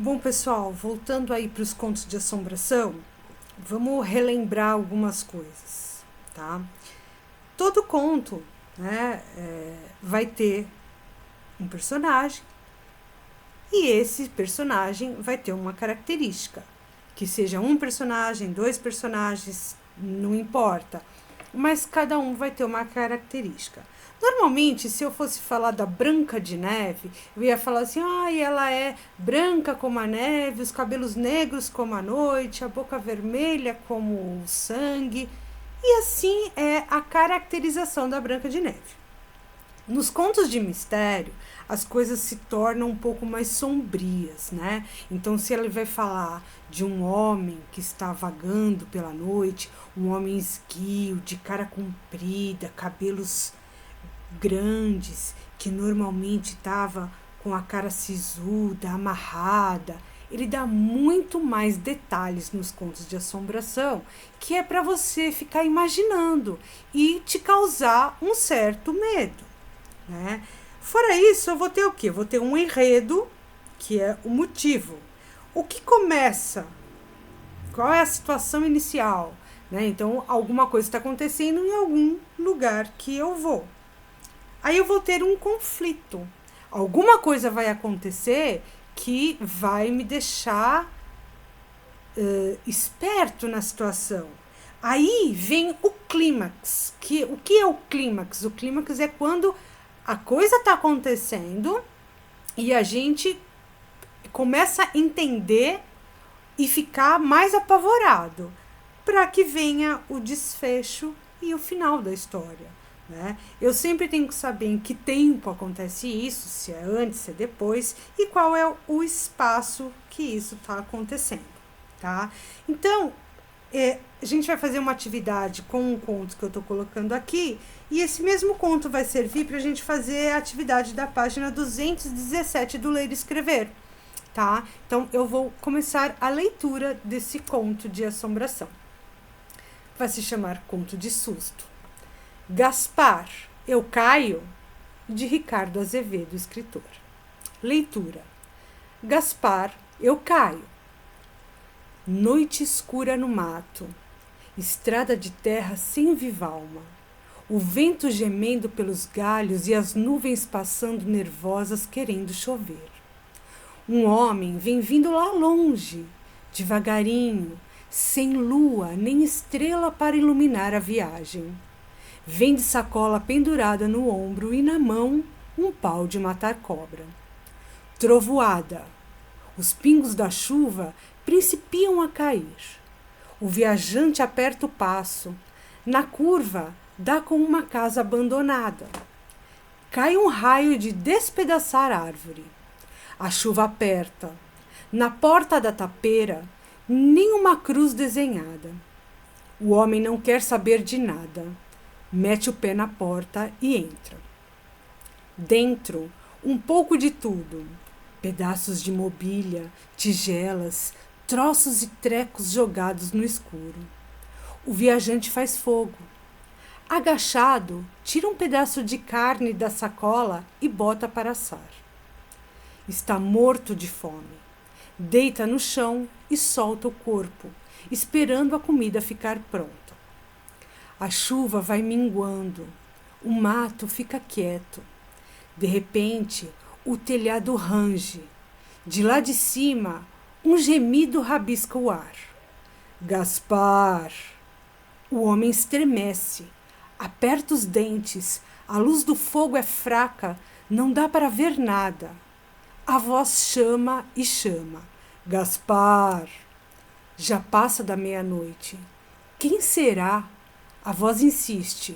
Bom, pessoal, voltando aí para os contos de assombração, vamos relembrar algumas coisas, tá? Todo conto, né, vai ter um personagem e esse personagem vai ter uma característica, que seja um personagem, dois personagens, não importa, mas cada um vai ter uma característica. Normalmente, se eu fosse falar da Branca de Neve, eu ia falar assim: ela é branca como a neve, os cabelos negros como a noite, a boca vermelha como o sangue. E assim é a caracterização da Branca de Neve. Nos contos de mistério, as coisas se tornam um pouco mais sombrias, né? Então, se ele vai falar de um homem que está vagando pela noite, um homem esguio, de cara comprida, cabelos grandes, que normalmente estava com a cara sisuda, amarrada, ele dá muito mais detalhes nos contos de assombração, que é para você ficar imaginando e te causar um certo medo, né? Fora isso, eu vou ter o quê? Vou ter um enredo, que é o motivo. O que começa? Qual é a situação inicial? Né? Então, alguma coisa está acontecendo em algum lugar que eu vou. Aí eu vou ter um conflito. Alguma coisa vai acontecer que vai me deixar esperto na situação. Aí vem o clímax. O que é o clímax? O clímax é quando a coisa está acontecendo e a gente começa a entender e ficar mais apavorado para que venha o desfecho e o final da história. Né? Eu sempre tenho que saber em que tempo acontece isso, se é antes, se é depois, e qual é o espaço que isso está acontecendo. Tá? Então, a gente vai fazer uma atividade com um conto que eu estou colocando aqui, e esse mesmo conto vai servir para a gente fazer a atividade da página 217 do Ler e Escrever. Tá? Então, eu vou começar a leitura desse conto de assombração. Vai se chamar Conto de Susto. Gaspar, eu caio, de Ricardo Azevedo, escritor. Leitura. Gaspar, eu caio. Noite escura no mato, estrada de terra sem viva alma, o vento gemendo pelos galhos e as nuvens passando nervosas querendo chover. Um homem vem vindo lá longe, devagarinho, sem lua nem estrela para iluminar a viagem. Vem de sacola pendurada no ombro e na mão um pau de matar cobra. Trovoada. Os pingos da chuva principiam a cair. O viajante aperta o passo. Na curva, dá com uma casa abandonada. Cai um raio de despedaçar árvore. A chuva aperta. Na porta da tapeira, nem uma cruz desenhada. O homem não quer saber de nada. Mete o pé na porta e entra. Dentro, um pouco de tudo. Pedaços de mobília, tigelas, troços e trecos jogados no escuro. O viajante faz fogo. Agachado, tira um pedaço de carne da sacola e bota para assar. Está morto de fome. Deita no chão e solta o corpo, esperando a comida ficar pronta. A chuva vai minguando. O mato fica quieto. De repente, o telhado range. De lá de cima, um gemido rabisca o ar. Gaspar! O homem estremece. Aperta os dentes. A luz do fogo é fraca. Não dá para ver nada. A voz chama e chama. Gaspar! Já passa da meia-noite. Quem será? A voz insiste.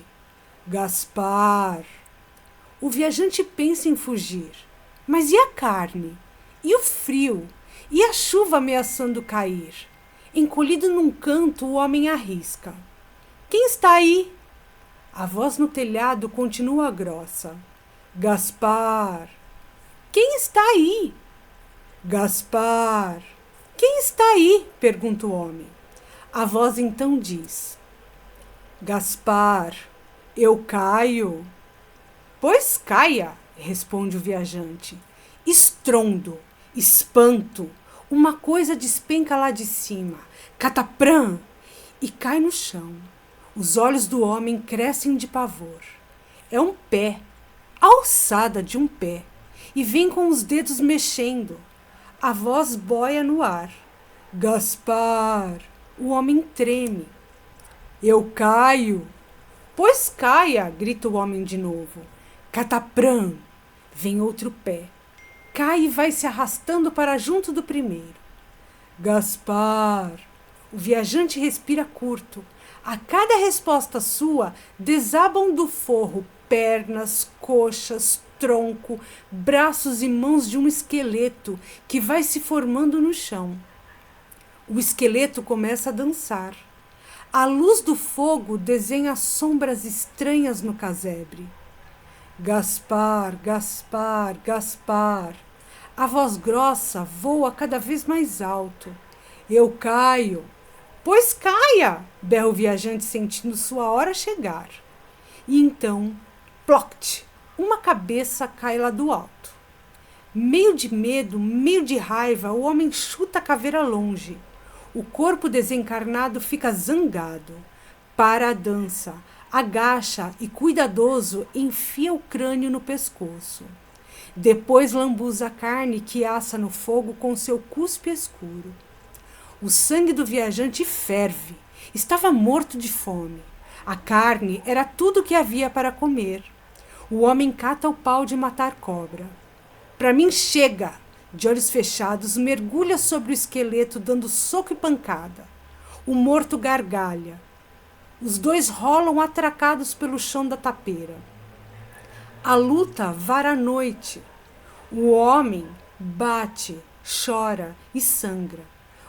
Gaspar! O viajante pensa em fugir. Mas e a carne? E o frio? E a chuva ameaçando cair? Encolhido num canto, o homem arrisca. Quem está aí? A voz no telhado continua grossa. Gaspar! Quem está aí? Gaspar! Quem está aí? Pergunta o homem. A voz então diz: Gaspar, eu caio. Pois caia, responde o viajante. Estrondo, espanto, uma coisa despenca lá de cima, cataprã, e cai no chão. Os olhos do homem crescem de pavor. É um pé, a alçada de um pé, e vem com os dedos mexendo. A voz boia no ar. Gaspar! O homem treme. Eu caio! Pois caia! Grita o homem de novo. Cataprã! Vem outro pé. Cai e vai se arrastando para junto do primeiro. Gaspar! O viajante respira curto. A cada resposta sua, desabam do forro pernas, coxas, tronco, braços e mãos de um esqueleto que vai se formando no chão. O esqueleto começa a dançar. A luz do fogo desenha sombras estranhas no casebre. Gaspar, Gaspar, Gaspar. A voz grossa voa cada vez mais alto. Eu caio. Pois caia, berra o viajante sentindo sua hora chegar. E então, ploct, uma cabeça cai lá do alto. Meio de medo, meio de raiva, o homem chuta a caveira longe. O corpo desencarnado fica zangado. Para a dança, agacha e, cuidadoso, enfia o crânio no pescoço. Depois lambuza a carne que assa no fogo com seu cuspe escuro. O sangue do viajante ferve. Estava morto de fome. A carne era tudo que havia para comer. O homem cata o pau de matar cobra. Para mim chega! De olhos fechados, mergulha sobre o esqueleto, dando soco e pancada. O morto gargalha. Os dois rolam atracados pelo chão da tapeira. A luta vara a noite. O homem bate, chora e sangra.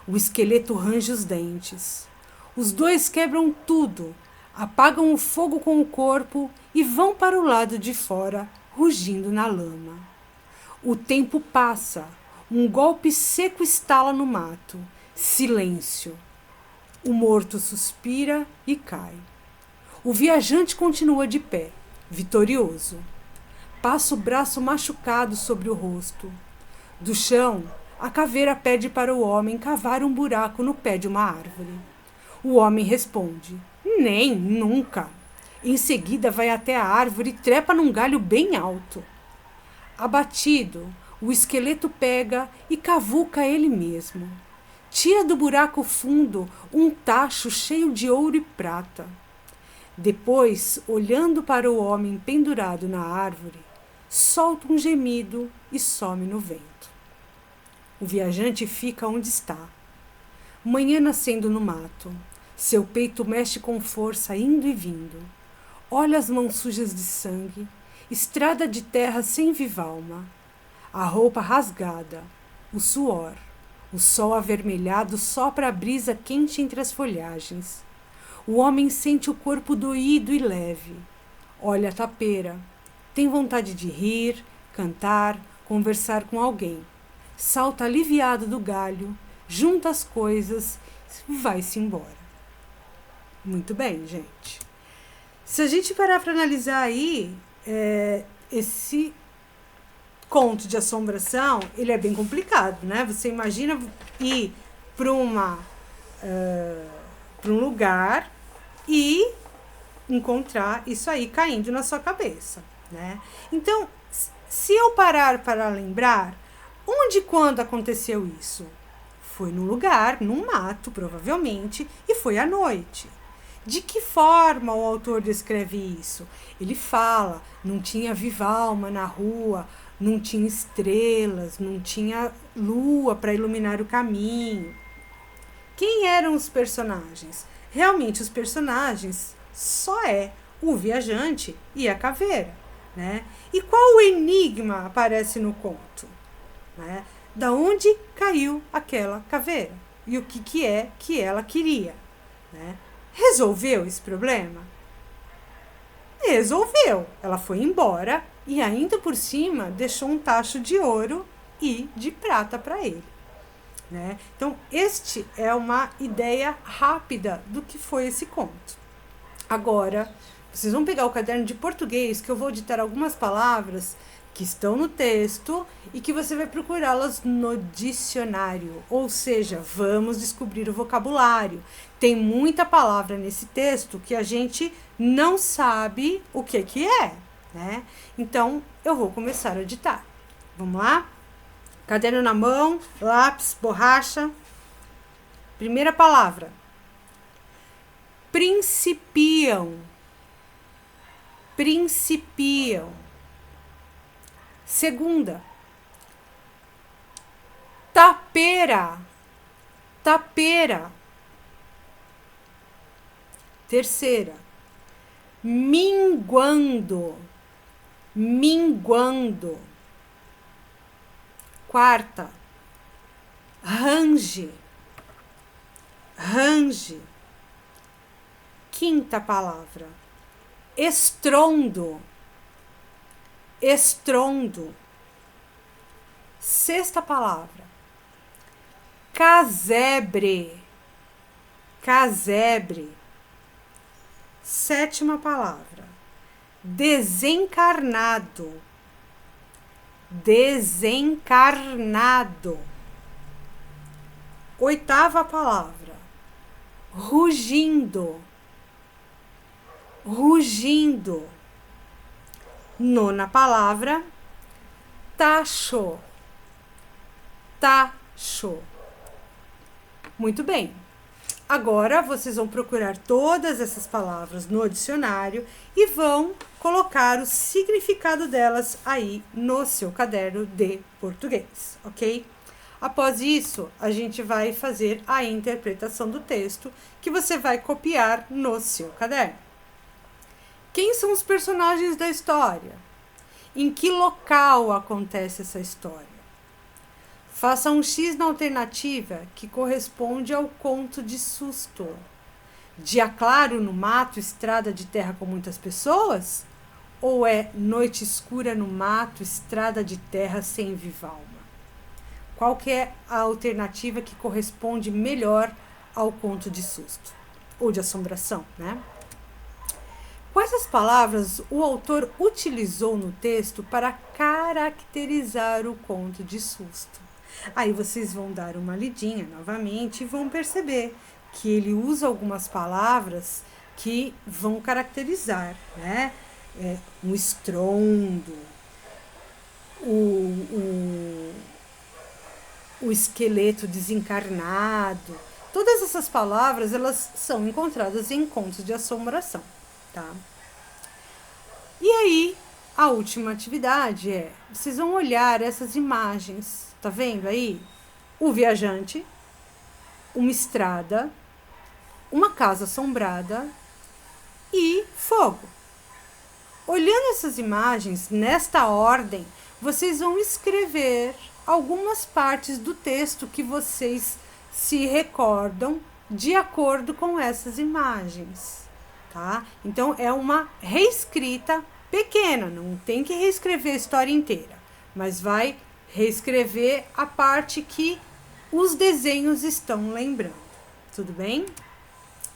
O esqueleto range os dentes. Os dois quebram tudo, apagam o fogo com o corpo e vão para o lado de fora, rugindo na lama. O tempo passa. Um golpe seco estala no mato. Silêncio. O morto suspira e cai. O viajante continua de pé, vitorioso. Passa o braço machucado sobre o rosto. Do chão, a caveira pede para o homem cavar um buraco no pé de uma árvore. O homem responde: nem, nunca. Em seguida vai até a árvore e trepa num galho bem alto. Abatido, o esqueleto pega e cavuca ele mesmo. Tira do buraco fundo um tacho cheio de ouro e prata. Depois, olhando para o homem pendurado na árvore, solta um gemido e some no vento. O viajante fica onde está. Manhã nascendo no mato. Seu peito mexe com força, indo e vindo. Olha as mãos sujas de sangue, estrada de terra sem viva alma. A roupa rasgada, o suor, o sol avermelhado sopra a brisa quente entre as folhagens. O homem sente o corpo doído e leve. Olha a tapeira. Tem vontade de rir, cantar, conversar com alguém. Salta aliviado do galho, junta as coisas e vai-se embora. Muito bem, gente. Se a gente parar para analisar aí, esse conto de assombração, ele é bem complicado, né? Você imagina ir para um lugar e encontrar isso aí caindo na sua cabeça, né? Então, se eu parar para lembrar, onde e quando aconteceu isso? Foi num lugar, num mato, provavelmente, e foi à noite. De que forma o autor descreve isso? Ele fala, não tinha viva alma na rua, não tinha estrelas, não tinha lua para iluminar o caminho. Quem eram os personagens? Realmente, os personagens só é o viajante e a caveira, né? E qual o enigma aparece no conto? Né? Da onde caiu aquela caveira? E o que é que ela queria? Né? Resolveu esse problema? Resolveu. Ela foi embora e ainda por cima deixou um tacho de ouro e de prata para ele. Né? Então, este é uma ideia rápida do que foi esse conto. Agora, vocês vão pegar o caderno de português, que eu vou ditar algumas palavras que estão no texto e que você vai procurá-las no dicionário. Ou seja, vamos descobrir o vocabulário. Tem muita palavra nesse texto que a gente não sabe o que é, né? Então, eu vou começar a ditar. Vamos lá? Caderno na mão, lápis, borracha. Primeira palavra. Principiam. Principiam. Segunda. Tapeira. Tapeira. Terceira. Minguando. Minguando. Quarta. Range. Range. Quinta palavra. Estrondo. Estrondo. Sexta palavra. Casebre. Casebre. Sétima palavra. Desencarnado. Desencarnado. Oitava palavra. Rugindo. Rugindo. Nona palavra. Tacho. Tacho. Muito bem. Agora vocês vão procurar todas essas palavras no dicionário e vão colocar o significado delas aí no seu caderno de português, ok? Após isso, a gente vai fazer a interpretação do texto que você vai copiar no seu caderno. Quem são os personagens da história? Em que local acontece essa história? Faça um X na alternativa que corresponde ao conto de susto. Dia claro no mato, estrada de terra com muitas pessoas? Ou é noite escura no mato, estrada de terra sem viva alma? Qual que é a alternativa que corresponde melhor ao conto de susto? Ou de assombração, né? Quais as palavras o autor utilizou no texto para caracterizar o conto de susto? Aí vocês vão dar uma lidinha novamente e vão perceber que ele usa algumas palavras que vão caracterizar, né? Um estrondo, o esqueleto desencarnado. Todas essas palavras, elas são encontradas em contos de assombração, tá? E aí, a última atividade é, vocês vão olhar essas imagens. Tá vendo aí? O viajante, uma estrada, uma casa assombrada e fogo. Olhando essas imagens, nesta ordem, vocês vão escrever algumas partes do texto que vocês se recordam de acordo com essas imagens, tá? Então, é uma reescrita pequena, não tem que reescrever a história inteira, mas vai reescrever a parte que os desenhos estão lembrando. Tudo bem?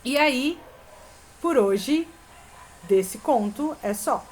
E aí, por hoje, desse conto é só.